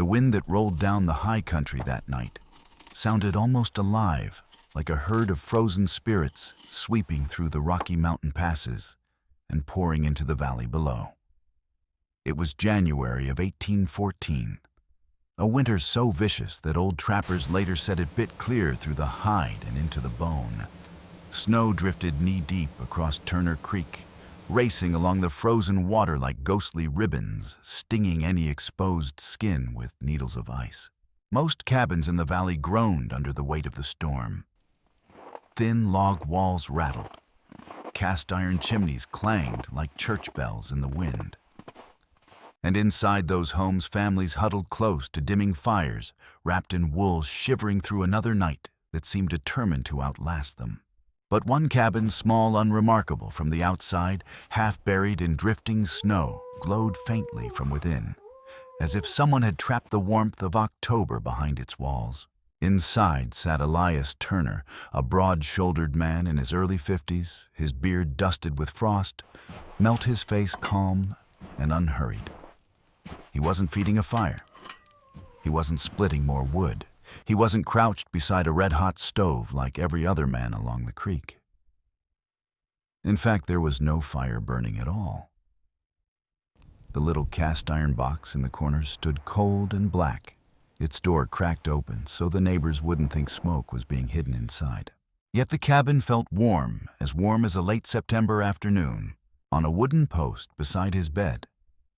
The wind that rolled down the high country that night sounded almost alive, like a herd of frozen spirits sweeping through the Rocky Mountain passes and pouring into the valley below. It was January of 1814, a winter so vicious that old trappers later said it bit clear through the hide and into the bone. Snow drifted knee-deep across Turner Creek, racing along the frozen water like ghostly ribbons, stinging any exposed skin with needles of ice. Most cabins in the valley groaned under the weight of the storm. Thin log walls rattled. Cast iron chimneys clanged like church bells in the wind. And inside those homes, families huddled close to dimming fires, wrapped in wool, shivering through another night that seemed determined to outlast them. But one cabin, small, unremarkable from the outside, half buried in drifting snow, glowed faintly from within, as if someone had trapped the warmth of October behind its walls. Inside sat Elias Turner, a broad-shouldered man in his early 50s, his beard dusted with frost, melt his face calm and unhurried. He wasn't feeding a fire. He wasn't splitting more wood. He wasn't crouched beside a red-hot stove like every other man along the creek. In fact, there was no fire burning at all. The little cast-iron box in the corner stood cold and black, its door cracked open so the neighbors wouldn't think smoke was being hidden inside. Yet the cabin felt warm as a late September afternoon. On a wooden post beside his bed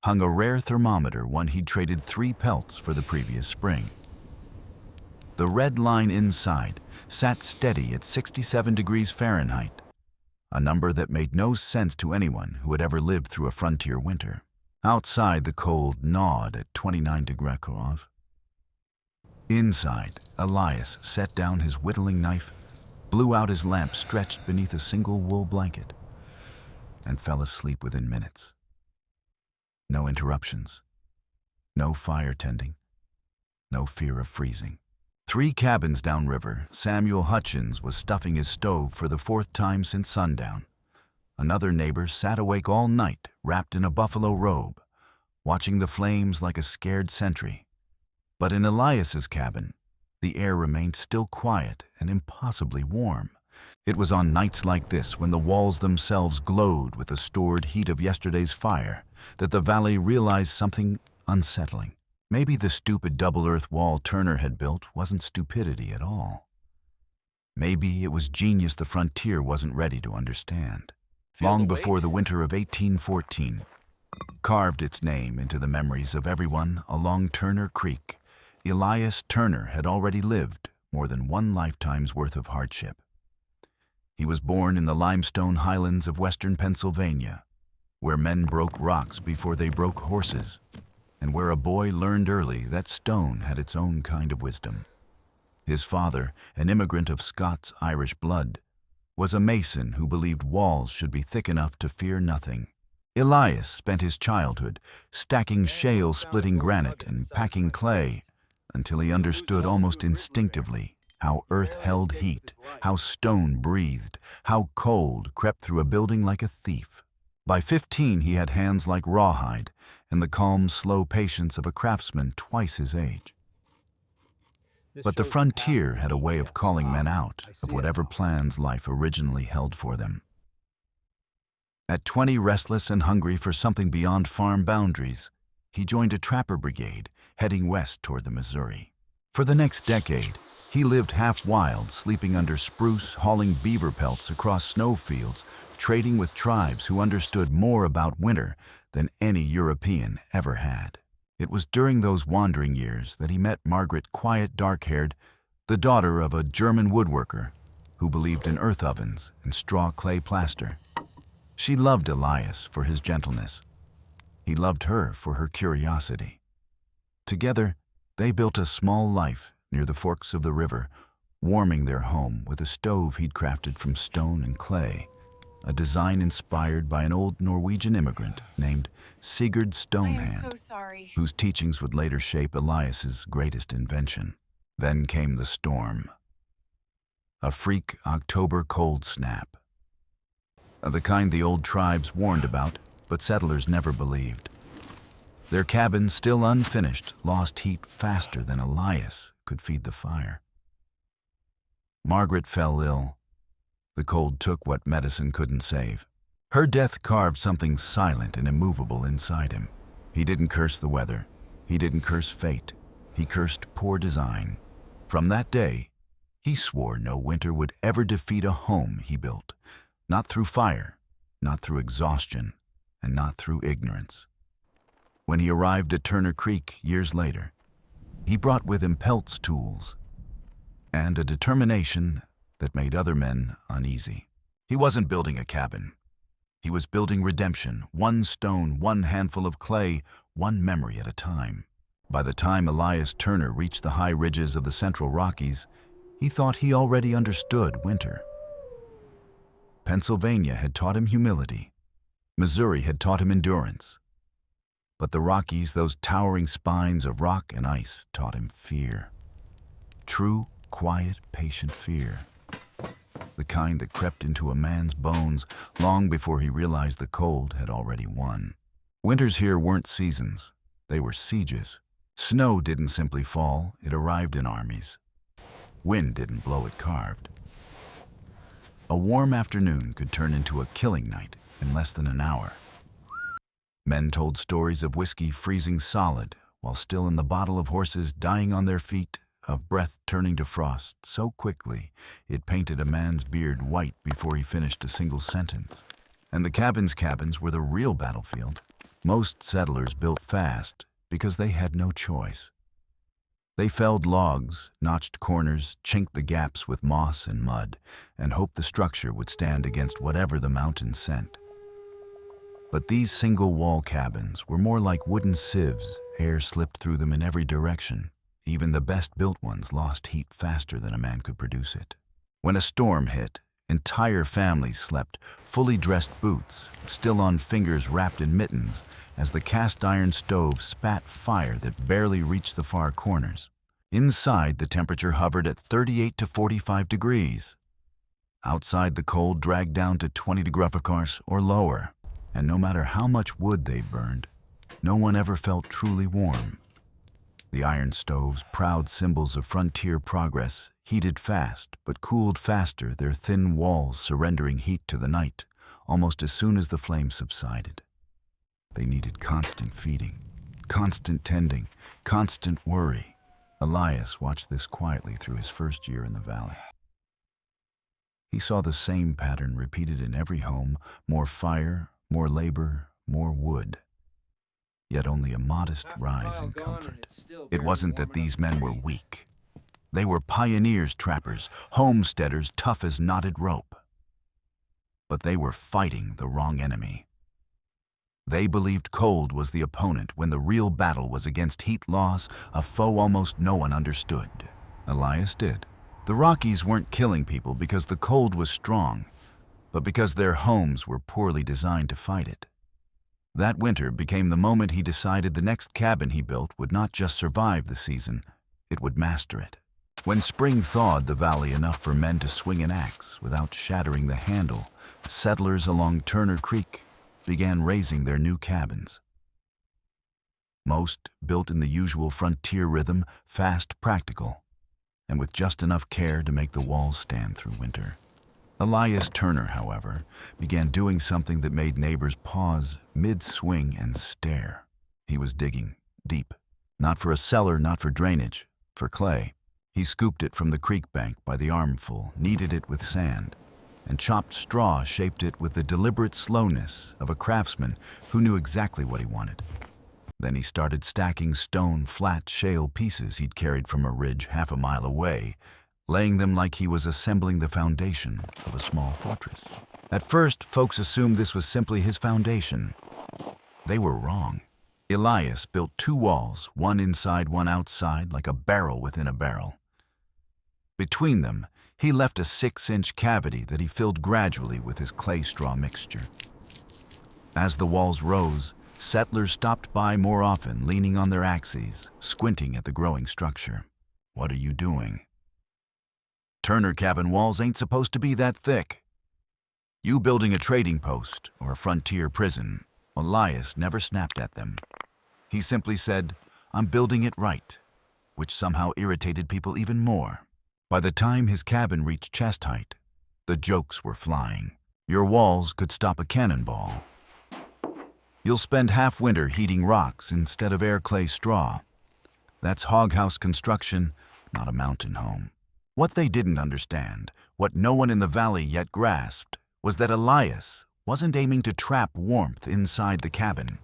hung a rare thermometer, one he'd traded 3 pelts for the previous spring. The red line inside sat steady at 67 degrees Fahrenheit, a number that made no sense to anyone who had ever lived through a frontier winter. Outside, the cold gnawed at 29 degrees. Inside, Elias set down his whittling knife, blew out his lamp stretched beneath a single wool blanket, and fell asleep within minutes. No interruptions, no fire tending, no fear of freezing. 3 cabins downriver, Samuel Hutchins was stuffing his stove for the 4th time since sundown. Another neighbor sat awake all night, wrapped in a buffalo robe, watching the flames like a scared sentry. But in Elias's cabin, the air remained still quiet and impossibly warm. It was on nights like this, when the walls themselves glowed with the stored heat of yesterday's fire, that the valley realized something unsettling. Maybe the stupid double-earth wall Turner had built wasn't stupidity at all. Maybe it was genius the frontier wasn't ready to understand. Long before the winter of 1814 carved its name into the memories of everyone along Turner Creek, Elias Turner had already lived more than one lifetime's worth of hardship. He was born in the limestone highlands of western Pennsylvania, where men broke rocks before they broke horses, and where a boy learned early that stone had its own kind of wisdom. His father, an immigrant of Scots-Irish blood, was a mason who believed walls should be thick enough to fear nothing. Elias spent his childhood stacking shale, splitting granite, and packing clay until he understood almost instinctively how earth held heat, how stone breathed, how cold crept through a building like a thief. By 15, he had hands like rawhide and the calm, slow patience of a craftsman twice his age. But the frontier had a way of calling men out of whatever plans life originally held for them. At 20, restless and hungry for something beyond farm boundaries, he joined a trapper brigade heading west toward the Missouri. For the next decade, he lived half wild, sleeping under spruce, hauling beaver pelts across snowfields, trading with tribes who understood more about winter than any European ever had. It was during those wandering years that he met Margaret, quiet, dark-haired, the daughter of a German woodworker who believed in earth ovens and straw-clay plaster. She loved Elias for his gentleness. He loved her for her curiosity. Together, they built a small life near the forks of the river, warming their home with a stove he'd crafted from stone and clay, a design inspired by an old Norwegian immigrant named Sigurd Stonehand, whose teachings would later shape Elias's greatest invention. Then came the storm. A freak October cold snap. The kind the old tribes warned about, but settlers never believed. Their cabin, still unfinished, lost heat faster than Elias could feed the fire. Margaret fell ill. The cold took what medicine couldn't save. Her death carved something silent and immovable inside him. He didn't curse the weather. He didn't curse fate. He cursed poor design. From that day, he swore no winter would ever defeat a home he built, not through fire, not through exhaustion, and not through ignorance. When he arrived at Turner Creek years later, he brought with him Pelt's tools and a determination that made other men uneasy. He wasn't building a cabin. He was building redemption, one stone, one handful of clay, one memory at a time. By the time Elias Turner reached the high ridges of the central Rockies, he thought he already understood winter. Pennsylvania had taught him humility. Missouri had taught him endurance. But the Rockies, those towering spines of rock and ice, taught him fear. True, quiet, patient fear. The kind that crept into a man's bones long before he realized the cold had already won. Winters here weren't seasons. They were sieges. Snow didn't simply fall, it arrived in armies. Wind didn't blow, it carved. A warm afternoon could turn into a killing night in less than an hour. Men told stories of whiskey freezing solid while still in the bottle, of horses dying on their feet, of breath turning to frost so quickly it painted a man's beard white before he finished a single sentence. And the cabins were the real battlefield. Most settlers built fast because they had no choice. They felled logs, notched corners, chinked the gaps with moss and mud, and hoped the structure would stand against whatever the mountains sent. But these single-wall cabins were more like wooden sieves. Air slipped through them in every direction. Even the best-built ones lost heat faster than a man could produce it. When a storm hit, entire families slept, fully dressed boots, still on fingers wrapped in mittens, as the cast-iron stove spat fire that barely reached the far corners. Inside, the temperature hovered at 38 to 45 degrees. Outside, the cold dragged down to 20 degrees or lower. And no matter how much wood they burned, no one ever felt truly warm. The iron stoves, proud symbols of frontier progress, heated fast but cooled faster, their thin walls surrendering heat to the night almost as soon as the flames subsided. They needed constant feeding, constant tending, constant worry. Elias watched this quietly through his first year in the valley. He saw the same pattern repeated in every home: more fire, more labor, more wood. Yet only a modest rise in comfort. It wasn't that these men were weak. They were pioneers, trappers, homesteaders, tough as knotted rope. But they were fighting the wrong enemy. They believed cold was the opponent when the real battle was against heat loss, a foe almost no one understood. Elias did. The Rockies weren't killing people because the cold was strong, but because their homes were poorly designed to fight it. That winter became the moment he decided the next cabin he built would not just survive the season, it would master it. When spring thawed the valley enough for men to swing an axe without shattering the handle, settlers along Turner Creek began raising their new cabins. Most built in the usual frontier rhythm, fast, practical, and with just enough care to make the walls stand through winter. Elias Turner, however, began doing something that made neighbors pause mid-swing and stare. He was digging deep, not for a cellar, not for drainage, for clay. He scooped it from the creek bank by the armful, kneaded it with sand, and chopped straw shaped it with the deliberate slowness of a craftsman who knew exactly what he wanted. Then he started stacking stone, flat shale pieces he'd carried from a ridge half a mile away, laying them like he was assembling the foundation of a small fortress. At first, folks assumed this was simply his foundation. They were wrong. Elias built two walls, one inside, one outside, like a barrel within a barrel. Between them, he left a 6-inch cavity that he filled gradually with his clay straw mixture. As the walls rose, settlers stopped by more often, leaning on their axes, squinting at the growing structure. "What are you doing?" "Turner cabin walls ain't supposed to be that thick." "You building a trading post or a frontier prison?" Elias never snapped at them. He simply said, "I'm building it right," which somehow irritated people even more. By the time his cabin reached chest height, the jokes were flying. Your walls could stop a cannonball. You'll spend half winter heating rocks instead of air clay straw. That's hoghouse construction, not a mountain home. What they didn't understand, what no one in the valley yet grasped, was that Elias wasn't aiming to trap warmth inside the cabin.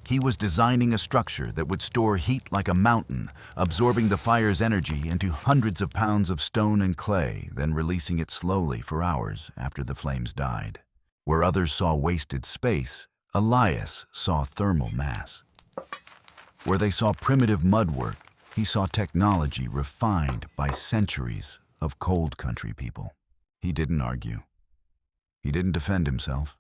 He was designing a structure that would store heat like a mountain, absorbing the fire's energy into hundreds of pounds of stone and clay, then releasing it slowly for hours after the flames died. Where others saw wasted space, Elias saw thermal mass. Where they saw primitive mud work, he saw technology refined by centuries of cold country people. He didn't argue. He didn't defend himself.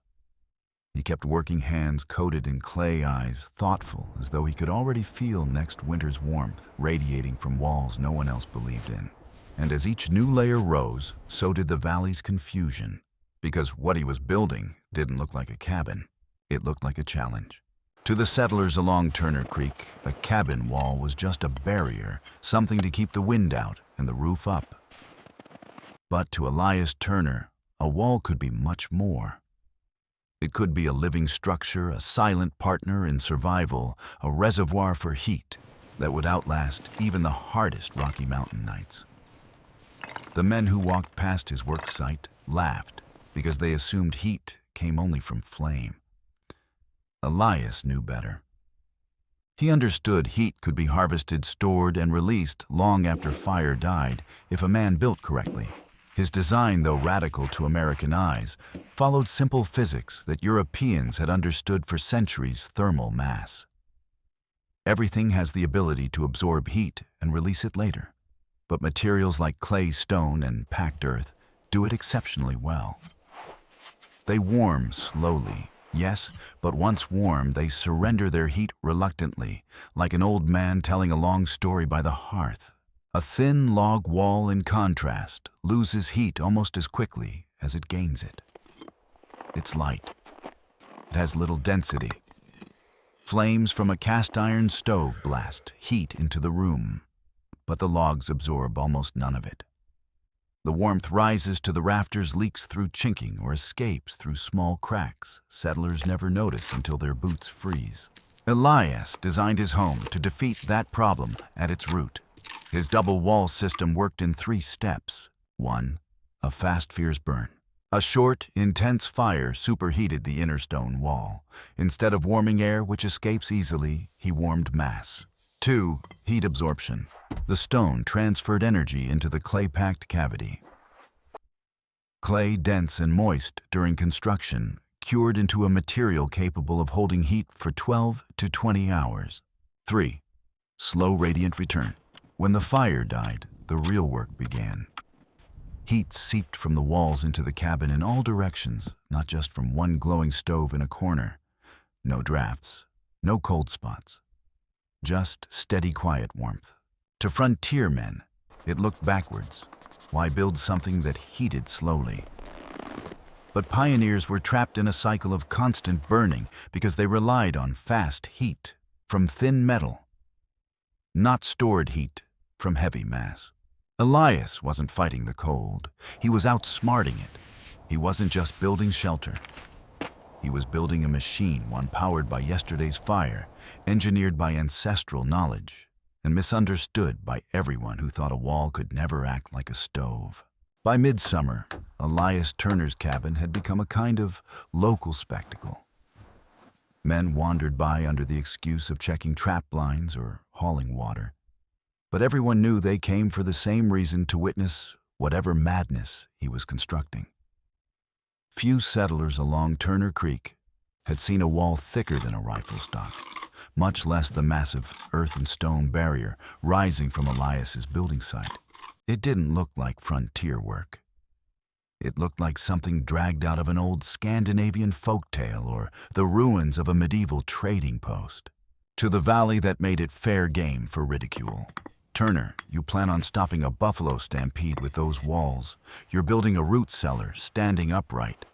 He kept working, hands coated in clay, eyes thoughtful, as though he could already feel next winter's warmth radiating from walls no one else believed in. And as each new layer rose, so did the valley's confusion, because what he was building didn't look like a cabin. It looked like a challenge. To the settlers along Turner Creek, a cabin wall was just a barrier, something to keep the wind out and the roof up. But to Elias Turner, a wall could be much more. It could be a living structure, a silent partner in survival, a reservoir for heat that would outlast even the hardest Rocky Mountain nights. The men who walked past his work site laughed because they assumed heat came only from flame. Elias knew better. He understood heat could be harvested, stored, and released long after fire died if a man built correctly. His design, though radical to American eyes, followed simple physics that Europeans had understood for centuries: thermal mass. Everything has the ability to absorb heat and release it later, but materials like clay, stone, and packed earth do it exceptionally well. They warm slowly, yes, but once warm, they surrender their heat reluctantly, like an old man telling a long story by the hearth. A thin log wall, in contrast, loses heat almost as quickly as it gains it. It's light. It has little density. Flames from a cast iron stove blast heat into the room, but the logs absorb almost none of it. The warmth rises to the rafters, leaks through chinking, or escapes through small cracks settlers never notice until their boots freeze. Elias designed his home to defeat that problem at its root. His double wall system worked in 3 steps. 1. A fast, fierce burn. A short, intense fire superheated the inner stone wall. Instead of warming air, which escapes easily, he warmed mass. 2. Heat absorption. The stone transferred energy into the clay-packed cavity. Clay, dense and moist during construction, cured into a material capable of holding heat for 12 to 20 hours. 3. Slow, radiant return. When the fire died, the real work began. Heat seeped from the walls into the cabin in all directions, not just from one glowing stove in a corner. No drafts, no cold spots, just steady, quiet warmth. To frontier men, it looked backwards. Why build something that heated slowly? But pioneers were trapped in a cycle of constant burning because they relied on fast heat from thin metal, not stored heat from heavy mass. Elias wasn't fighting the cold. He was outsmarting it. He wasn't just building shelter. He was building a machine, one powered by yesterday's fire, engineered by ancestral knowledge, and misunderstood by everyone who thought a wall could never act like a stove. By midsummer, Elias Turner's cabin had become a kind of local spectacle. Men wandered by under the excuse of checking trap lines or hauling water. But everyone knew they came for the same reason: to witness whatever madness he was constructing. Few settlers along Turner Creek had seen a wall thicker than a rifle stock, much less the massive earth and stone barrier rising from Elias's building site. It didn't look like frontier work. It looked like something dragged out of an old Scandinavian folktale or the ruins of a medieval trading post. To the valley that made it fair game for ridicule. Turner, you plan on stopping a buffalo stampede with those walls. You're building a root cellar, standing upright.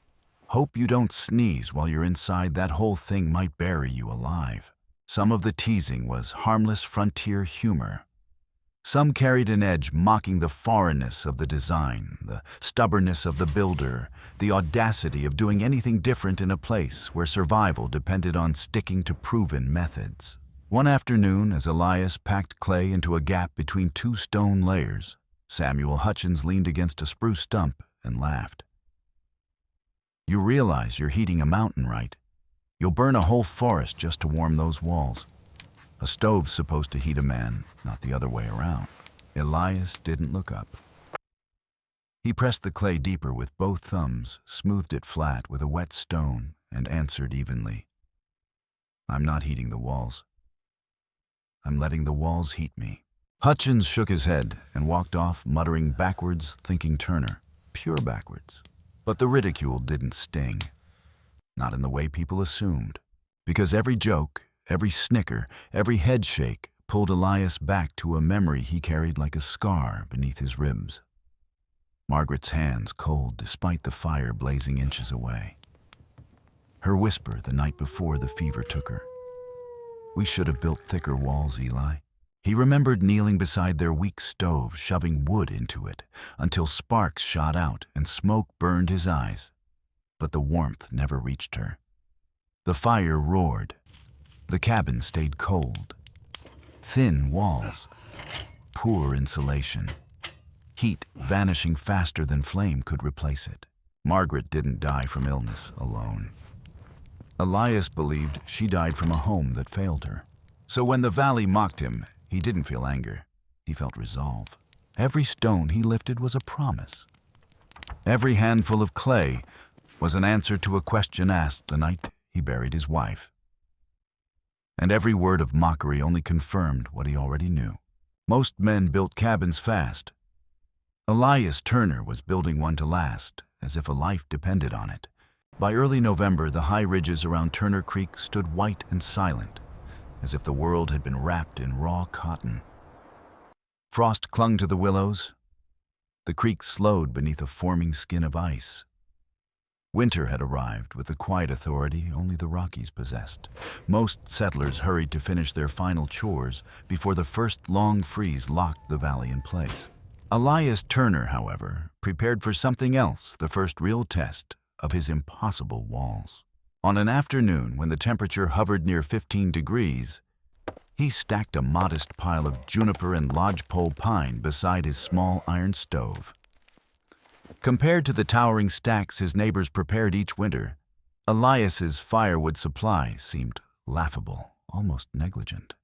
Hope you don't sneeze while you're inside. That whole thing might bury you alive. Some of the teasing was harmless frontier humor. Some carried an edge mocking the foreignness of the design, the stubbornness of the builder, the audacity of doing anything different in a place where survival depended on sticking to proven methods. One afternoon, as Elias packed clay into a gap between two stone layers, Samuel Hutchins leaned against a spruce stump and laughed. "You realize you're heating a mountain, right? You'll burn a whole forest just to warm those walls. A stove's supposed to heat a man, not the other way around." Elias didn't look up. He pressed the clay deeper with both thumbs, smoothed it flat with a wet stone, and answered evenly, "I'm not heating the walls. I'm letting the walls heat me." Hutchins shook his head and walked off, muttering backwards, thinking Turner, pure backwards. But the ridicule didn't sting. Not in the way people assumed. Because every joke, every snicker, every headshake pulled Elias back to a memory he carried like a scar beneath his ribs. Margaret's hands cold despite the fire blazing inches away. Her whisper the night before the fever took her. "We should have built thicker walls, Eli." He remembered kneeling beside their weak stove, shoving wood into it, until sparks shot out and smoke burned his eyes. But the warmth never reached her. The fire roared. The cabin stayed cold. Thin walls. Poor insulation. Heat vanishing faster than flame could replace it. Margaret didn't die from illness alone. Elias believed she died from a home that failed her. So when the valley mocked him, he didn't feel anger. He felt resolve. Every stone he lifted was a promise. Every handful of clay was an answer to a question asked the night he buried his wife. And every word of mockery only confirmed what he already knew. Most men built cabins fast. Elias Turner was building one to last, as if a life depended on it. By early November, the high ridges around Turner Creek stood white and silent, as if the world had been wrapped in raw cotton. Frost clung to the willows. The creek slowed beneath a forming skin of ice. Winter had arrived with the quiet authority only the Rockies possessed. Most settlers hurried to finish their final chores before the first long freeze locked the valley in place. Elias Turner, however, prepared for something else, the first real test of his impossible walls. On an afternoon when the temperature hovered near 15 degrees, he stacked a modest pile of juniper and lodgepole pine beside his small iron stove. Compared to the towering stacks his neighbors prepared each winter, Elias's firewood supply seemed laughable, almost negligent.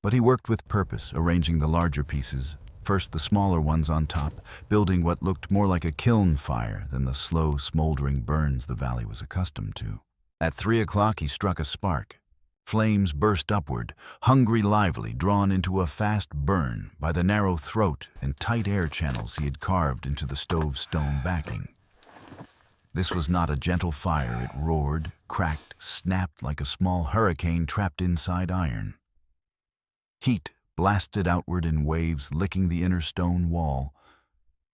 But he worked with purpose, arranging the larger pieces, first the smaller ones on top, building what looked more like a kiln fire than the slow, smoldering burns the valley was accustomed to. At 3 o'clock he struck a spark. Flames burst upward, hungry lively, drawn into a fast burn by the narrow throat and tight air channels he had carved into the stove's stone backing. This was not a gentle fire. It roared, cracked, snapped like a small hurricane trapped inside iron. Heat blasted outward in waves, licking the inner stone wall,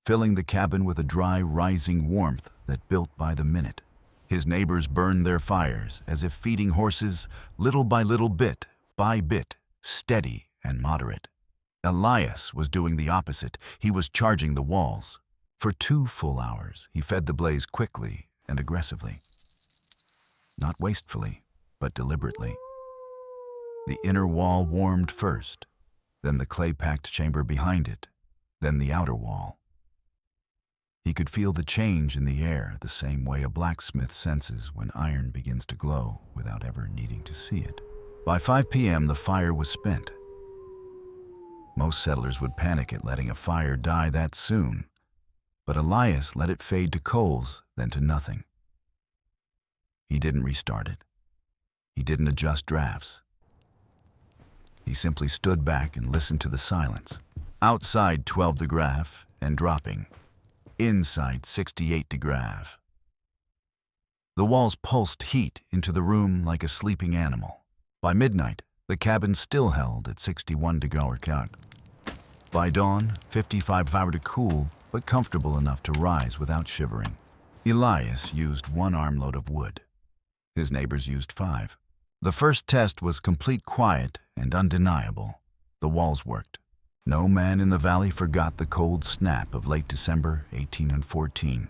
filling the cabin with a dry, rising warmth that built by the minute. His neighbors burned their fires, as if feeding horses, little by little, bit by bit, steady and moderate. Elias was doing the opposite. He was charging the walls. For 2 full hours, he fed the blaze quickly and aggressively. Not wastefully, but deliberately. The inner wall warmed first, then the clay-packed chamber behind it, then the outer wall. He could feel the change in the air the same way a blacksmith senses when iron begins to glow without ever needing to see it. By 5 p.m., the fire was spent. Most settlers would panic at letting a fire die that soon, but Elias let it fade to coals, then to nothing. He didn't restart it. He didn't adjust drafts. He simply stood back and listened to the silence. Outside 12 degrees and dropping. Inside 68 degrees. The walls pulsed heat into the room like a sleeping animal. By midnight, the cabin still held at 61 degrees. By dawn, 55 hours to cool, but comfortable enough to rise without shivering. Elias used 1 armload of wood. His neighbors used 5. The first test was complete quiet and undeniable. The walls worked. No man in the valley forgot the cold snap of late December 1814.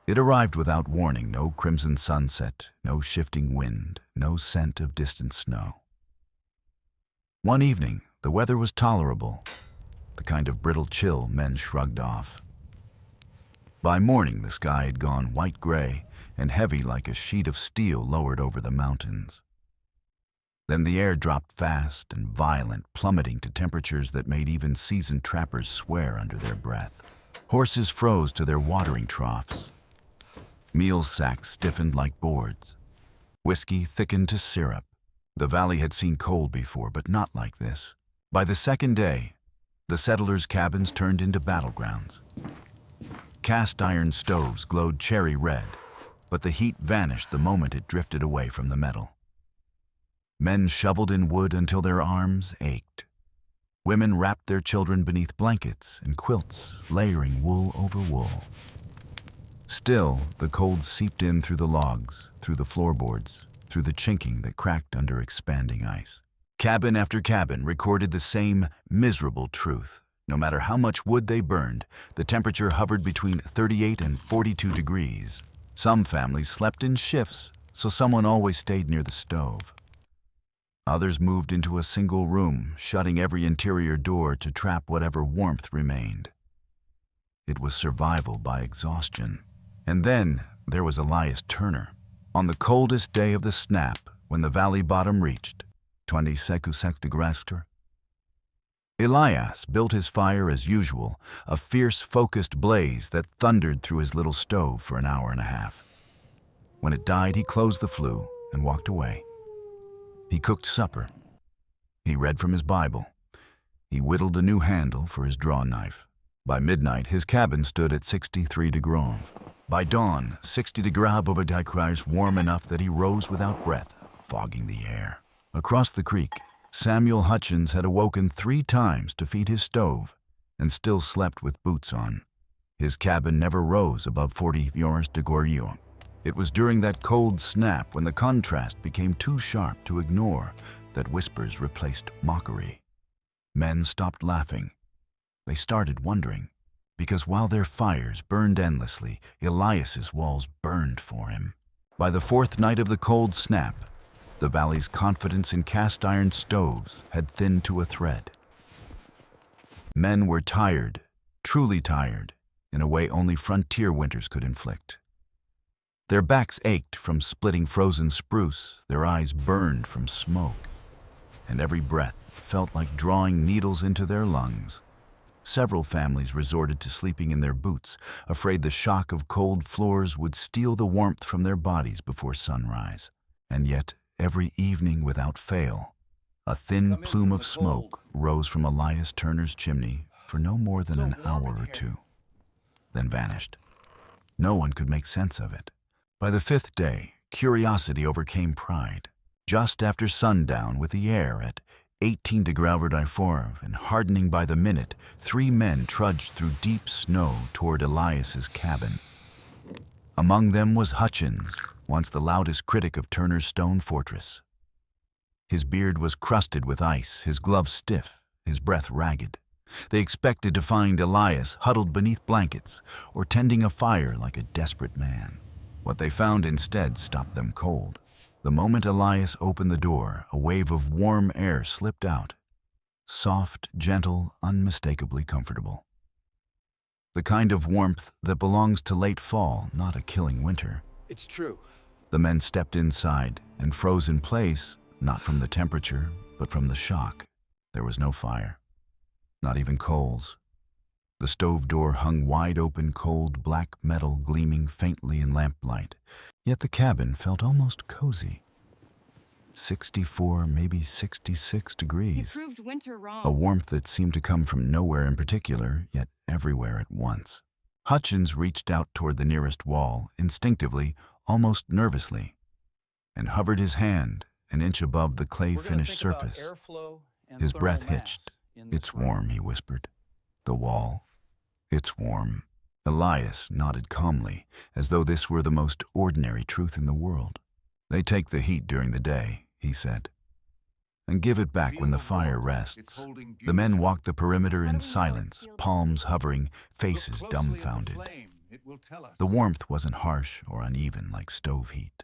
It arrived without warning, no crimson sunset, no shifting wind, no scent of distant snow. One evening, the weather was tolerable, the kind of brittle chill men shrugged off. By morning, the sky had gone white-gray and heavy like a sheet of steel lowered over the mountains. Then the air dropped fast and violent, plummeting to temperatures that made even seasoned trappers swear under their breath. Horses froze to their watering troughs. Meal sacks stiffened like boards. Whiskey thickened to syrup. The valley had seen cold before, but not like this. By the second day, the settlers' cabins turned into battlegrounds. Cast iron stoves glowed cherry red, but the heat vanished the moment it drifted away from the metal. Men shoveled in wood until their arms ached. Women wrapped their children beneath blankets and quilts, layering wool over wool. Still, the cold seeped in through the logs, through the floorboards, through the chinking that cracked under expanding ice. Cabin after cabin recorded the same miserable truth. No matter how much wood they burned, the temperature hovered between 38 and 42 degrees. Some families slept in shifts, so someone always stayed near the stove. Others moved into a single room, shutting every interior door to trap whatever warmth remained. It was survival by exhaustion. And then there was Elias Turner. On the coldest day of the snap, when the valley bottom reached 26 degrees, Elias built his fire as usual, a fierce, focused blaze that thundered through his little stove for an hour and a half. When it died, he closed the flue and walked away. He cooked supper. He read from his Bible. He whittled a new handle for his draw knife. By midnight, his cabin stood at 63 degrees. By dawn, 60 degrees warm enough that he rose without breath, fogging the air. Across the creek, Samuel Hutchins had awoken 3 times to feed his stove and still slept with boots on. His cabin never rose above 40 degrees. It was during that cold snap, when the contrast became too sharp to ignore, that whispers replaced mockery. Men stopped laughing. They started wondering, because while their fires burned endlessly, Elias's walls burned for him. By the 4th night of the cold snap, the valley's confidence in cast-iron stoves had thinned to a thread. Men were tired, truly tired, in a way only frontier winters could inflict. Their backs ached from splitting frozen spruce, their eyes burned from smoke, and every breath felt like drawing needles into their lungs. Several families resorted to sleeping in their boots, afraid the shock of cold floors would steal the warmth from their bodies before sunrise. And yet, every evening without fail, a thin plume of smoke rose from Elias Turner's chimney for no more than an hour or two, then vanished. No one could make sense of it. By the 5th day, curiosity overcame pride. Just after sundown, with the air at 18 degrees and hardening by the minute, 3 men trudged through deep snow toward Elias's cabin. Among them was Hutchins, once the loudest critic of Turner's stone fortress. His beard was crusted with ice, his gloves stiff, his breath ragged. They expected to find Elias huddled beneath blankets or tending a fire like a desperate man. What they found instead stopped them cold. The moment Elias opened the door, a wave of warm air slipped out. Soft, gentle, unmistakably comfortable. The kind of warmth that belongs to late fall, not a killing winter. It's true. The men stepped inside and froze in place, not from the temperature, but from the shock. There was no fire, not even coals. The stove door hung wide open, cold black metal gleaming faintly in lamplight. Yet the cabin felt almost cozy. 64, maybe 66 degrees. He proved winter wrong. A warmth that seemed to come from nowhere in particular, yet everywhere at once. Hutchins reached out toward the nearest wall, instinctively, almost nervously, and hovered his hand an inch above the clay-finished surface. His breath hitched. "It's warm," he whispered. "The wall. It's warm." Elias nodded calmly, as though this were the most ordinary truth in the world. They take the heat during the day, he said, and give it back when the fire rests. The men walked the perimeter in silence, palms hovering, faces dumbfounded. The warmth wasn't harsh or uneven like stove heat.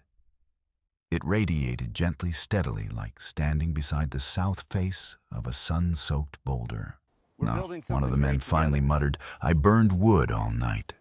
It radiated gently, steadily, like standing beside the south face of a sun-soaked boulder. No, one of the men finally muttered, "I burned wood all night,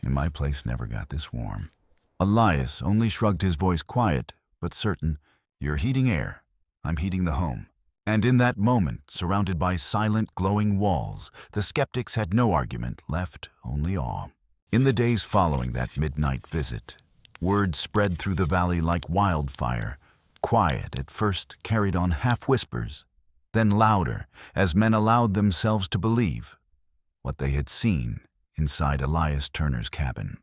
and my place never got this warm." Elias only shrugged his voice quiet, but certain, "You're heating air, I'm heating the home." And in that moment, surrounded by silent, glowing walls, the skeptics had no argument left, only awe. In the days following that midnight visit, word spread through the valley like wildfire, quiet at first, carried on half-whispers, then louder as men allowed themselves to believe what they had seen inside Elias Turner's cabin.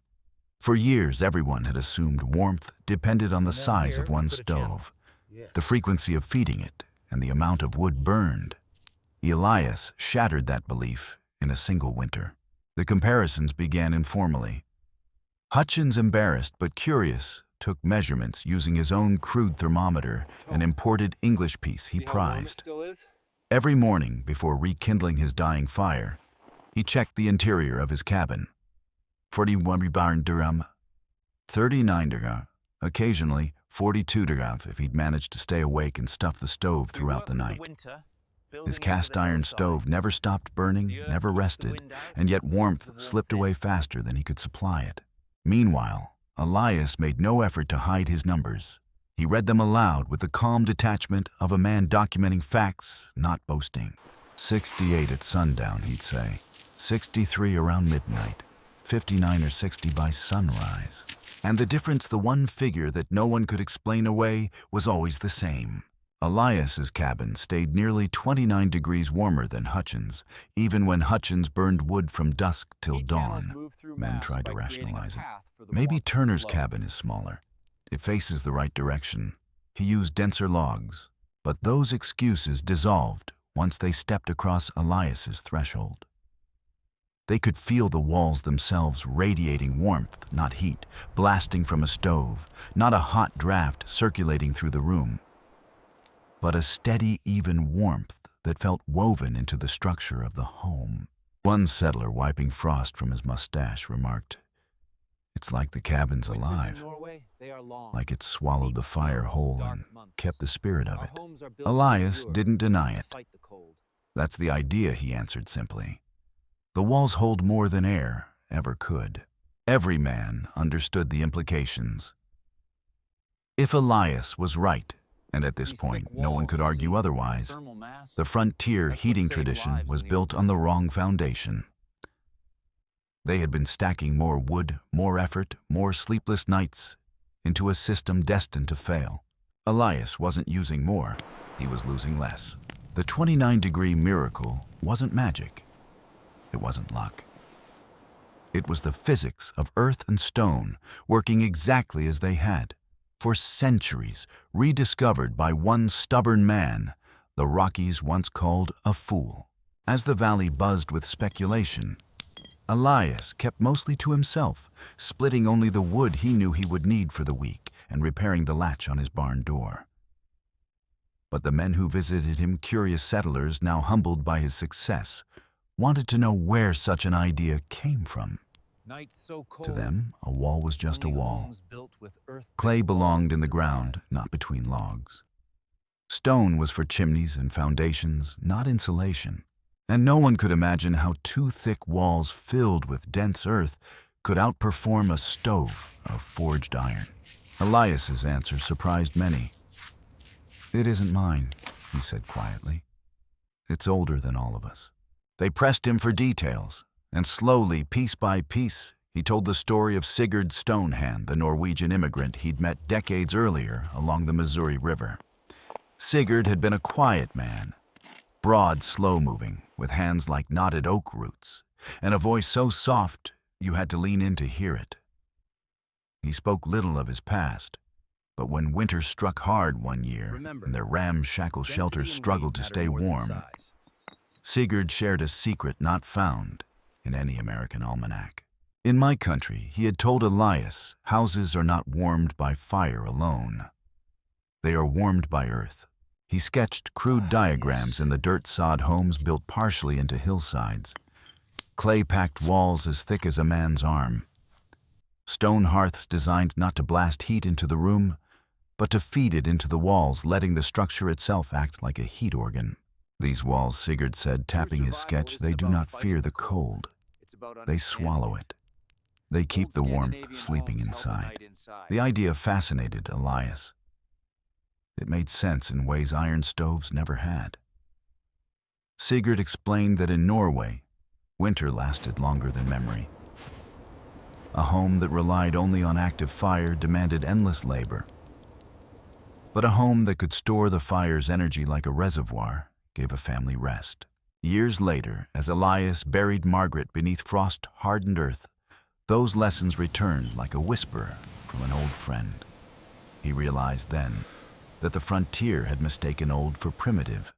For years, everyone had assumed warmth depended on the size of one stove, the frequency of feeding it, and the amount of wood burned. Elias shattered that belief in a single winter. The comparisons began informally. Hutchins, embarrassed but curious, took measurements using his own crude thermometer, an imported English piece he prized. Every morning, before rekindling his dying fire, he checked the interior of his cabin. 41 dirham, 39 dirham, occasionally 42 dirham if he'd managed to stay awake and stuff the stove throughout the night. His cast-iron stove never stopped burning, never rested, and yet warmth slipped away faster than he could supply it. Meanwhile, Elias made no effort to hide his numbers. He read them aloud with the calm detachment of a man documenting facts, not boasting. 68 at sundown, he'd say. 63 around midnight. 59 or 60 by sunrise. And the difference, the one figure that no one could explain away, was always the same. Elias's cabin stayed nearly 29 degrees warmer than Hutchins, even when Hutchins burned wood from dusk till dawn. Men tried to rationalize it. Maybe Turner's cabin is smaller. It faces the right direction. He used denser logs. But those excuses dissolved once they stepped across Elias's threshold. They could feel the walls themselves radiating warmth, not heat, blasting from a stove, not a hot draft circulating through the room, but a steady, even warmth that felt woven into the structure of the home. One settler, wiping frost from his mustache, remarked, "It's like the cabin's alive, like it swallowed the fire whole and kept the spirit of it." Elias didn't deny it. "That's the idea," he answered simply. "The walls hold more than air ever could." Every man understood the implications. If Elias was right, and at this point no one could argue otherwise, the frontier heating tradition was built on the wrong foundation. They had been stacking more wood, more effort, more sleepless nights into a system destined to fail. Elias wasn't using more, he was losing less. The 29-degree miracle wasn't magic. It wasn't luck. It was the physics of earth and stone working exactly as they had, for centuries, rediscovered by one stubborn man the Rockies once called a fool. As the valley buzzed with speculation, Elias kept mostly to himself, splitting only the wood he knew he would need for the week and repairing the latch on his barn door. But the men who visited him, curious settlers now humbled by his success, wanted to know where such an idea came from. To them, a wall was just a wall. Clay belonged in the ground, not between logs. Stone was for chimneys and foundations, not insulation. And no one could imagine how two thick walls filled with dense earth could outperform a stove of forged iron. Elias's answer surprised many. "It isn't mine," he said quietly. "It's older than all of us." They pressed him for details, and slowly, piece by piece, he told the story of Sigurd Stonehand, the Norwegian immigrant he'd met decades earlier along the Missouri River. Sigurd had been a quiet man, broad, slow-moving, with hands like knotted oak roots, and a voice so soft you had to lean in to hear it. He spoke little of his past, but when winter struck hard one year and their ramshackle shelters struggled to stay warm, Sigurd shared a secret not found in any American almanac. In my country, he had told Elias, houses are not warmed by fire alone. They are warmed by earth. He sketched crude diagrams in the dirt-sod homes built partially into hillsides, clay-packed walls as thick as a man's arm, stone hearths designed not to blast heat into the room, but to feed it into the walls, letting the structure itself act like a heat organ. These walls, Sigurd said, tapping his sketch, they do not fear the cold. They swallow it. They keep the warmth sleeping inside. The idea fascinated Elias. It made sense in ways iron stoves never had. Sigurd explained that in Norway, winter lasted longer than memory. A home that relied only on active fire demanded endless labor. But a home that could store the fire's energy like a reservoir gave a family rest. Years later, as Elias buried Margaret beneath frost-hardened earth, those lessons returned like a whisper from an old friend. He realized then that the frontier had mistaken old for primitive,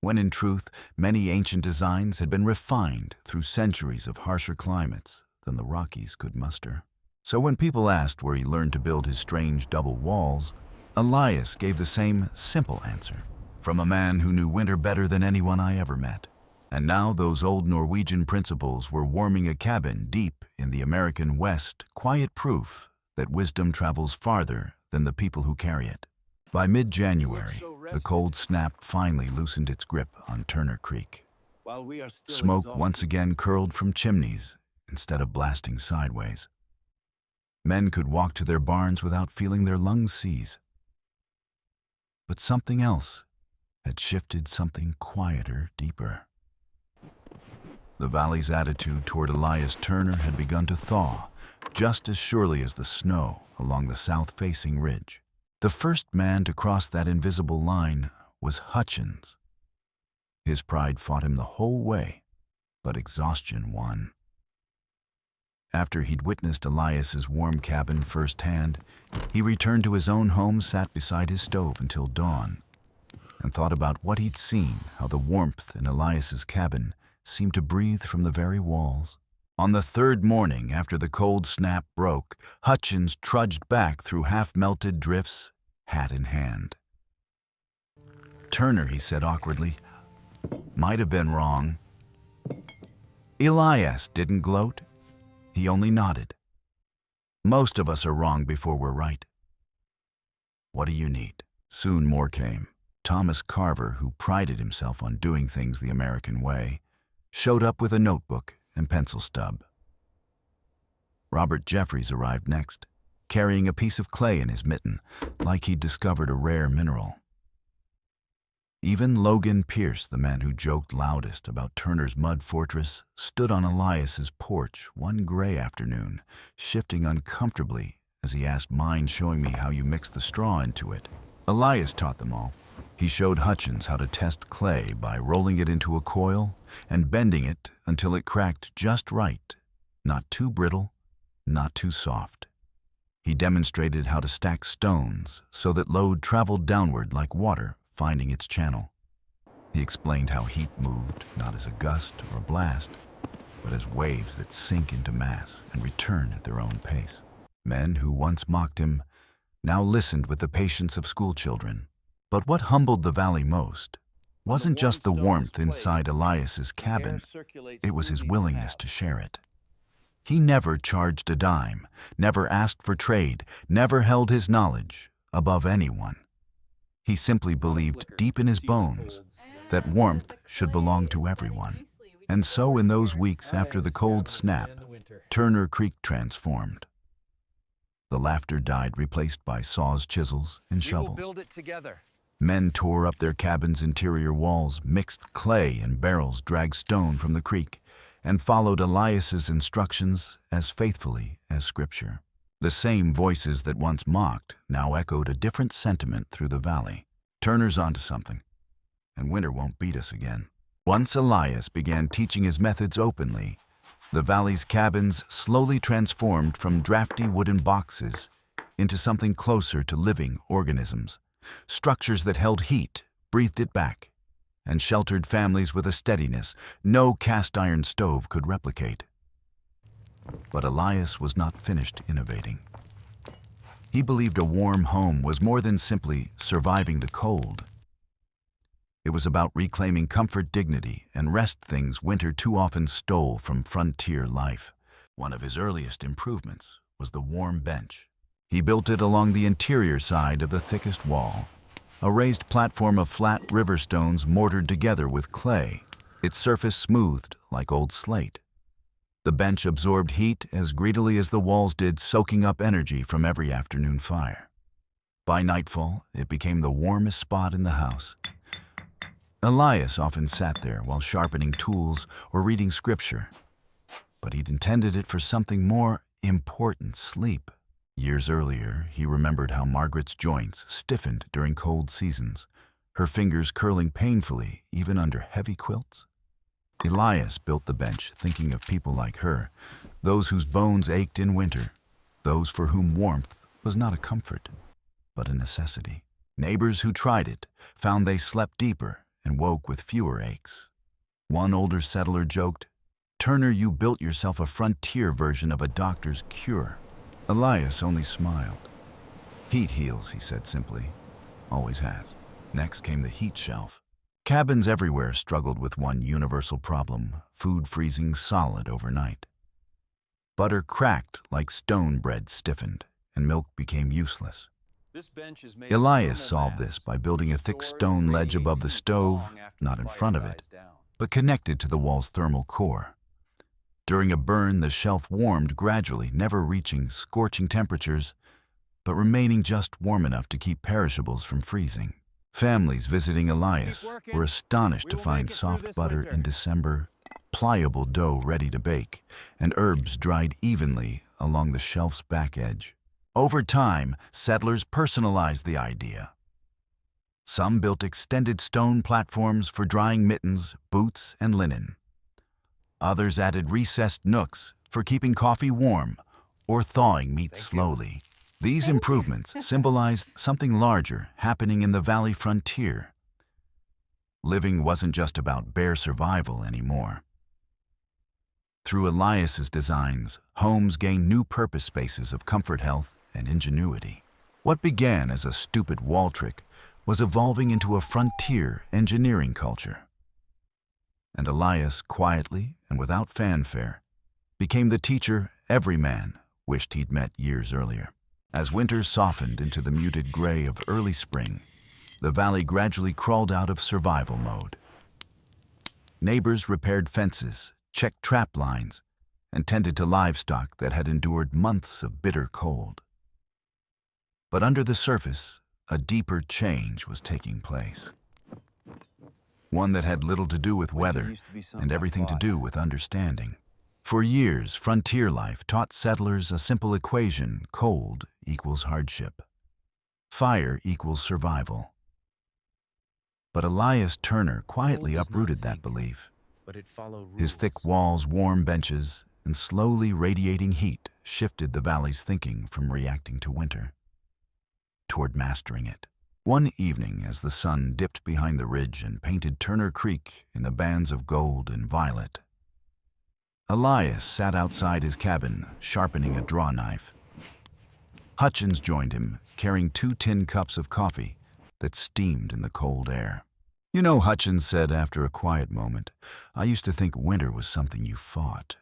when in truth many ancient designs had been refined through centuries of harsher climates than the Rockies could muster. So when people asked where he learned to build his strange double walls, Elias gave the same simple answer, from a man who knew winter better than anyone I ever met. And now those old Norwegian principles were warming a cabin deep in the American West, quiet proof that wisdom travels farther than the people who carry it. By mid-January, the cold snap finally loosened its grip on Turner Creek. Smoke once again curled from chimneys instead of blasting sideways. Men could walk to their barns without feeling their lungs seize. But something else had shifted, something quieter, deeper. The valley's attitude toward Elias Turner had begun to thaw, just as surely as the snow along the south-facing ridge. The first man to cross that invisible line was Hutchins. His pride fought him the whole way, but exhaustion won. After he'd witnessed Elias's warm cabin firsthand, he returned to his own home, sat beside his stove until dawn, and thought about what he'd seen, how the warmth in Elias's cabin seemed to breathe from the very walls. On the third morning after the cold snap broke, Hutchins trudged back through half-melted drifts, hat in hand. "Turner," he said awkwardly, "might have been wrong." Elias didn't gloat. He only nodded. "Most of us are wrong before we're right." "What do you need?" Soon more came. Thomas Carver, who prided himself on doing things the American way, showed up with a notebook and pencil stub. Robert Jeffries arrived next, carrying a piece of clay in his mitten, like he'd discovered a rare mineral. Even Logan Pierce, the man who joked loudest about Turner's mud fortress, stood on Elias's porch one gray afternoon, shifting uncomfortably as he asked, "Mind showing me how you mix the straw into it?" Elias taught them all. He showed Hutchins how to test clay by rolling it into a coil and bending it until it cracked just right, not too brittle, not too soft. He demonstrated how to stack stones so that load traveled downward like water finding its channel. He explained how heat moved not as a gust or a blast, but as waves that sink into mass and return at their own pace. Men who once mocked him now listened with the patience of schoolchildren. But what humbled the valley most wasn't just the warmth inside Elias's cabin, it was his willingness to share it. He never charged a dime, never asked for trade, never held his knowledge above anyone. He simply believed deep in his bones that warmth should belong to everyone. And so in those weeks after the cold snap, Turner Creek transformed. The laughter died, replaced by saws, chisels, and shovels. We will build it together. Men tore up their cabin's interior walls, mixed clay and barrels, dragged stone from the creek, and followed Elias's instructions as faithfully as Scripture. The same voices that once mocked now echoed a different sentiment through the valley. Turner's onto something, and winter won't beat us again. Once Elias began teaching his methods openly, the valley's cabins slowly transformed from drafty wooden boxes into something closer to living organisms, structures that held heat, breathed it back, and sheltered families with a steadiness no cast-iron stove could replicate. But Elias was not finished innovating. He believed a warm home was more than simply surviving the cold. It was about reclaiming comfort, dignity, and rest, things winter too often stole from frontier life. One of his earliest improvements was the warm bench. He built it along the interior side of the thickest wall, a raised platform of flat river stones mortared together with clay, its surface smoothed like old slate. The bench absorbed heat as greedily as the walls did, soaking up energy from every afternoon fire. By nightfall, it became the warmest spot in the house. Elias often sat there while sharpening tools or reading scripture, but he'd intended it for something more important: sleep. Years earlier, he remembered how Margaret's joints stiffened during cold seasons, her fingers curling painfully even under heavy quilts. Elias built the bench thinking of people like her, those whose bones ached in winter, those for whom warmth was not a comfort, but a necessity. Neighbors who tried it found they slept deeper and woke with fewer aches. One older settler joked, "Turner, you built yourself a frontier version of a doctor's cure." Elias only smiled. "Heat heals," he said simply. "Always has." Next came the heat shelf. Cabins everywhere struggled with one universal problem: food freezing solid overnight. Butter cracked like stone, bread stiffened, and milk became useless. Elias solved this by building a thick stone ledge above the stove, not in front of it, but connected to the wall's thermal core. During a burn, the shelf warmed gradually, never reaching scorching temperatures, but remaining just warm enough to keep perishables from freezing. Families visiting Elias were astonished to find soft butter in December, pliable dough ready to bake, and herbs dried evenly along the shelf's back edge. Over time, settlers personalized the idea. Some built extended stone platforms for drying mittens, boots, and linen. Others added recessed nooks for keeping coffee warm or thawing meat slowly. These improvements symbolized something larger happening in the valley frontier. Living wasn't just about bare survival anymore. Through Elias's designs, homes gained new purpose spaces of comfort, health, and ingenuity. What began as a stupid wall trick was evolving into a frontier engineering culture. And Elias, quietly and without fanfare, became the teacher every man wished he'd met years earlier. As winter softened into the muted gray of early spring, the valley gradually crawled out of survival mode. Neighbors repaired fences, checked trap lines, and tended to livestock that had endured months of bitter cold. But under the surface, a deeper change was taking place. One that had little to do with weather and everything to do with understanding. For years, frontier life taught settlers a simple equation: cold equals hardship. Fire equals survival. But Elias Turner quietly uprooted that belief. His thick walls, warm benches, and slowly radiating heat shifted the valley's thinking from reacting to winter toward mastering it. One evening, as the sun dipped behind the ridge and painted Turner Creek in the bands of gold and violet, Elias sat outside his cabin, sharpening a draw knife. Hutchins joined him, carrying 2 tin cups of coffee that steamed in the cold air. "You know," Hutchins said after a quiet moment, "I used to think winter was something you fought.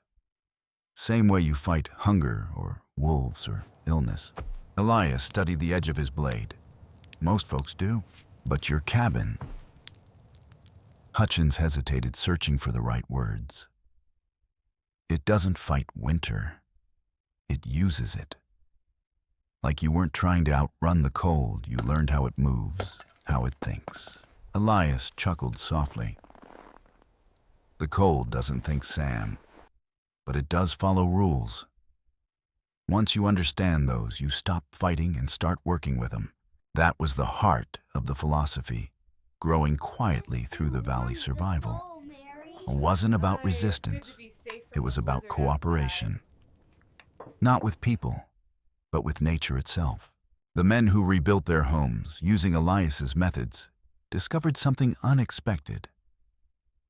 Same way you fight hunger or wolves or illness." Elias studied the edge of his blade. "Most folks do. But your cabin..." Hutchins hesitated, searching for the right words. "It doesn't fight winter. It uses it. Like you weren't trying to outrun the cold, you learned how it moves, how it thinks." Elias chuckled softly. "The cold doesn't think, Sam, but it does follow rules. Once you understand those, you stop fighting and start working with them." That was the heart of the philosophy, growing quietly through the valley survival. It wasn't about resistance. It was about cooperation. Not with people, but with nature itself. The men who rebuilt their homes using Elias's methods discovered something unexpected.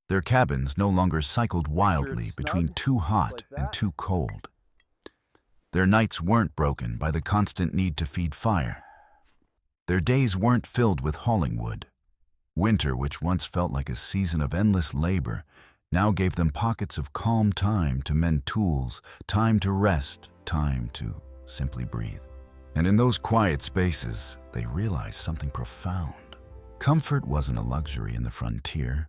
Their cabins no longer cycled wildly between too hot and too cold. Their nights weren't broken by the constant need to feed fire. Their days weren't filled with hauling wood. Winter, which once felt like a season of endless labor, now gave them pockets of calm time to mend tools, time to rest, time to simply breathe. And in those quiet spaces, they realized something profound. Comfort wasn't a luxury in the frontier.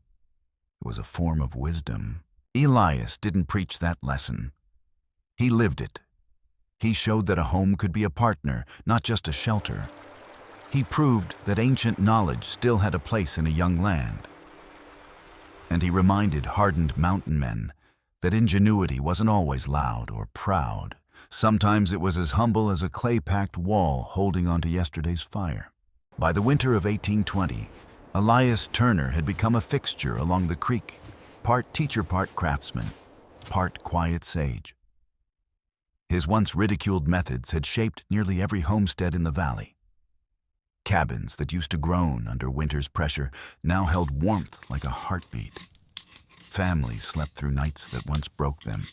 It was a form of wisdom. Elias didn't preach that lesson. He lived it. He showed that a home could be a partner, not just a shelter. He proved that ancient knowledge still had a place in a young land. And he reminded hardened mountain men that ingenuity wasn't always loud or proud. Sometimes it was as humble as a clay-packed wall holding onto yesterday's fire. By the winter of 1820, Elias Turner had become a fixture along the creek, part teacher, part craftsman, part quiet sage. His once ridiculed methods had shaped nearly every homestead in the valley. Cabins that used to groan under winter's pressure now held warmth like a heartbeat. Families slept through nights that once broke them.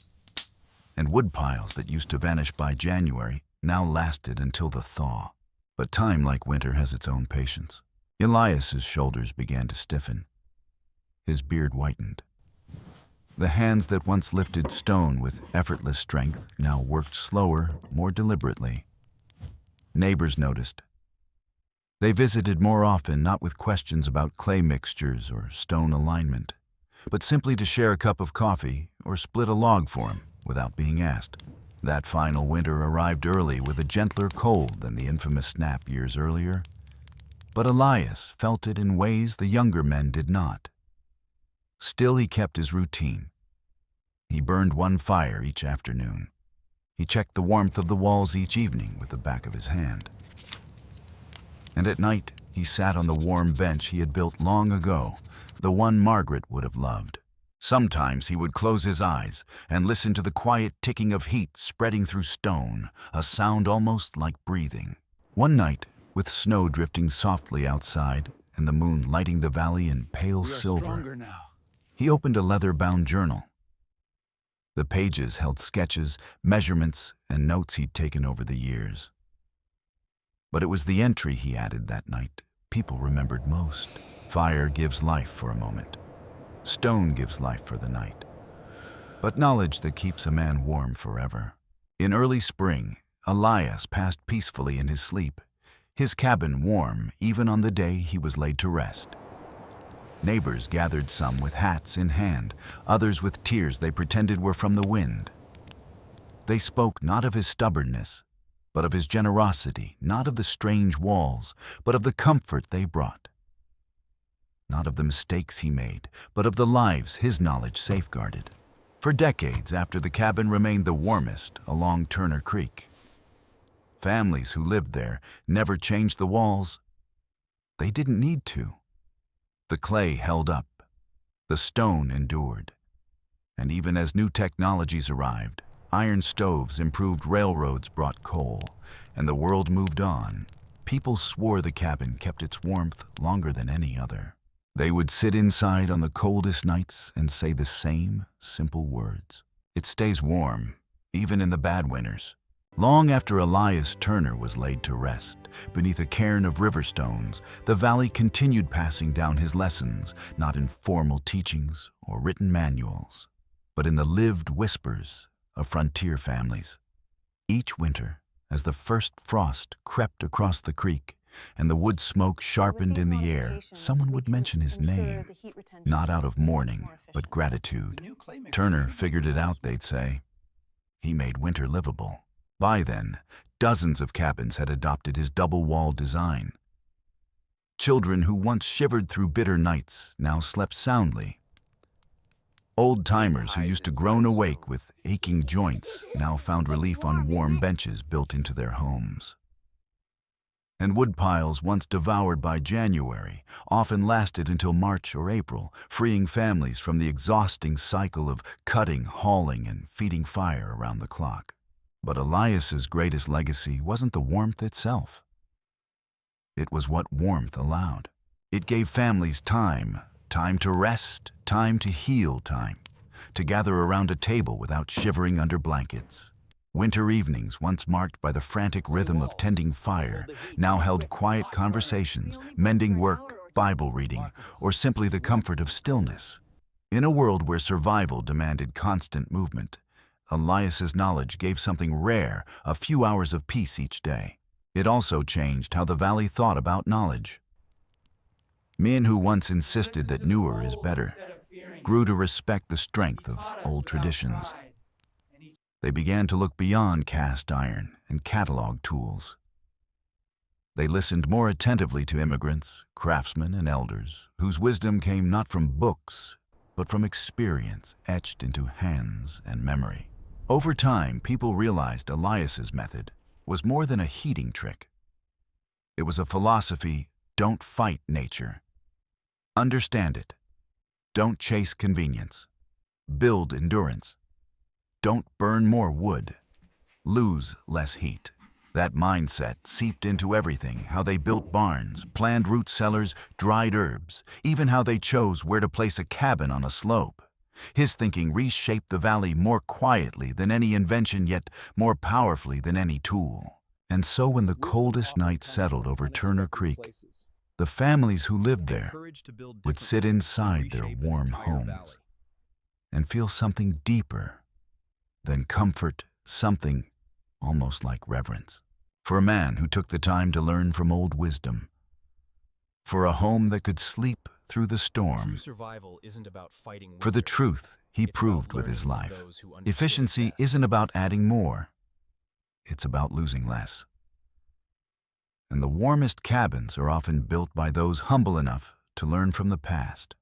And woodpiles that used to vanish by January now lasted until the thaw. But time, like winter, has its own patience. Elias's shoulders began to stiffen. His beard whitened. The hands that once lifted stone with effortless strength now worked slower, more deliberately. Neighbors noticed. They visited more often, not with questions about clay mixtures or stone alignment, but simply to share a cup of coffee or split a log for him without being asked. That final winter arrived early with a gentler cold than the infamous snap years earlier. But Elias felt it in ways the younger men did not. Still, he kept his routine. He burned one fire each afternoon. He checked the warmth of the walls each evening with the back of his hand. And at night, he sat on the warm bench he had built long ago, the one Margaret would have loved. Sometimes he would close his eyes and listen to the quiet ticking of heat spreading through stone, a sound almost like breathing. One night, with snow drifting softly outside and the moon lighting the valley in pale silver, he opened a leather-bound journal. The pages held sketches, measurements, and notes he'd taken over the years. But it was the entry he added that night people remembered most. Fire gives life for a moment. Stone gives life for the night. But knowledge that keeps a man warm forever. In early spring, Elias passed peacefully in his sleep, his cabin warm even on the day he was laid to rest. Neighbors gathered, some with hats in hand, others with tears they pretended were from the wind. They spoke not of his stubbornness, but of his generosity, not of the strange walls, but of the comfort they brought. Not of the mistakes he made, but of the lives his knowledge safeguarded. For decades after the cabin remained the warmest along Turner Creek. Families who lived there never changed the walls. They didn't need to. The clay held up. The stone endured. And even as new technologies arrived, iron stoves improved, railroads brought coal, and the world moved on, people swore the cabin kept its warmth longer than any other. They would sit inside on the coldest nights and say the same simple words. It stays warm, even in the bad winters. Long after Elias Turner was laid to rest, beneath a cairn of river stones, the valley continued passing down his lessons, not in formal teachings or written manuals, but in the lived whispers of frontier families. Each winter, as the first frost crept across the creek and the wood smoke sharpened in the air, someone would mention his name, not out of mourning, but gratitude. Turner figured it out, they'd say. He made winter livable. By then, dozens of cabins had adopted his double-wall design. Children who once shivered through bitter nights now slept soundly. Old-timers who used to groan awake with aching joints now found relief on warm benches built into their homes. And woodpiles once devoured by January often lasted until March or April, freeing families from the exhausting cycle of cutting, hauling, and feeding fire around the clock. But Elias's greatest legacy wasn't the warmth itself. It was what warmth allowed. It gave families time to rest, time to heal, time to gather around a table without shivering under blankets. Winter evenings, once marked by the frantic rhythm of tending fire, now held quiet conversations, mending work, Bible reading, or simply the comfort of stillness. In a world where survival demanded constant movement, Elias's knowledge gave something rare, a few hours of peace each day. It also changed how the valley thought about knowledge. Men who once insisted that newer is better grew to respect the strength of old traditions. They began to look beyond cast iron and catalog tools. They listened more attentively to immigrants, craftsmen, and elders, whose wisdom came not from books, but from experience etched into hands and memory. Over time, people realized Elias's method was more than a heating trick. It was a philosophy: don't fight nature. Understand it. Don't chase convenience. Build endurance. Don't burn more wood. Lose less heat. That mindset seeped into everything: how they built barns, planned root cellars, dried herbs, even how they chose where to place a cabin on a slope. His thinking reshaped the valley more quietly than any invention, yet more powerfully than any tool. And so when the coldest night settled over Turner Creek, the families who lived there would sit inside their warm homes and feel something deeper than comfort, something almost like reverence. For a man who took the time to learn from old wisdom. For a home that could sleep through the storm. For the truth he proved with his life. Efficiency isn't about adding more. It's about losing less. And the warmest cabins are often built by those humble enough to learn from the past.